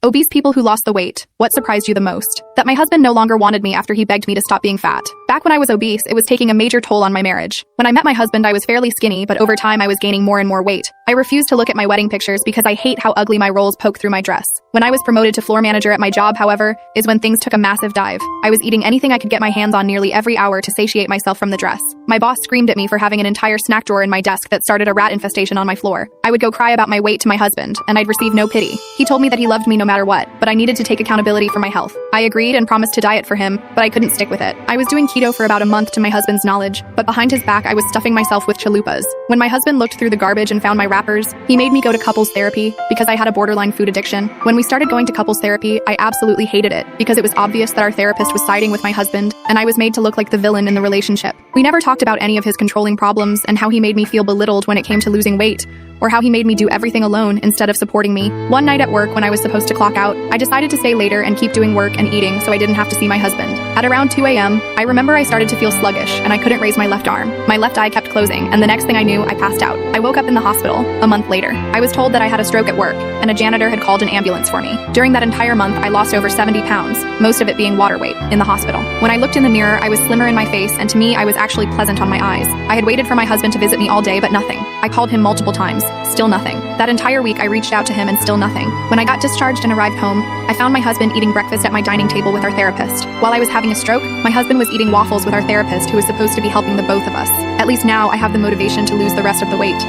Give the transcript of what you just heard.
Obese people who lost the weight. What surprised you the most? That my husband no longer wanted me after he begged me to stop being fat. Back when I was obese, it was taking a major toll on my marriage. When I met my husband, I was fairly skinny, but over time I was gaining more and more weight. I refused to look at my wedding pictures because I hate how ugly my rolls poke through my dress. When I was promoted to floor manager at my job, however, is when things took a massive dive. I was eating anything I could get my hands on nearly every hour to satiate myself from the dress. My boss screamed at me for having an entire snack drawer in my desk that started a rat infestation on my floor. I would go cry about my weight to my husband, and I'd receive no pity. He told me that he loved me no matter what, but I needed to take accountability for my health. I agreed and promised to diet for him, but I couldn't stick with it. I was doing keto for about a month to my husband's knowledge, but behind his back I was stuffing myself with chalupas. When my husband looked through the garbage and found my wrappers, he made me go to couples therapy because I had a borderline food addiction. When we started going to couples therapy, I absolutely hated it because it was obvious that our therapist was siding with my husband, and I was made to look like the villain in the relationship. We never talked about any of his controlling problems and how he made me feel belittled when it came to losing weight, or how he made me do everything alone instead of supporting me. One night at work when I was supposed to clock out, I decided to stay later and keep doing work and eating so I didn't have to see my husband. At around 2 a.m., I remember I started to feel sluggish and I couldn't raise my left arm. My left eye kept closing, and the next thing I knew, I passed out. I woke up in the hospital a month later. I was told that I had a stroke at work, and a janitor had called an ambulance for me. During that entire month, I lost over 70 pounds, most of it being water weight, in the hospital. When I looked in the mirror, I was slimmer in my face, and to me, I was actually pleasant on my eyes. I had waited for my husband to visit me all day, but nothing. I called him multiple times, still nothing. That entire week, I reached out to him and still nothing. When I got discharged and arrived home, I found my husband eating breakfast at my dining table with our therapist. While I was having a stroke, my husband was eating waffles with our therapist who was supposed to be helping the both of us. At least now, I have the motivation to lose the rest of the weight.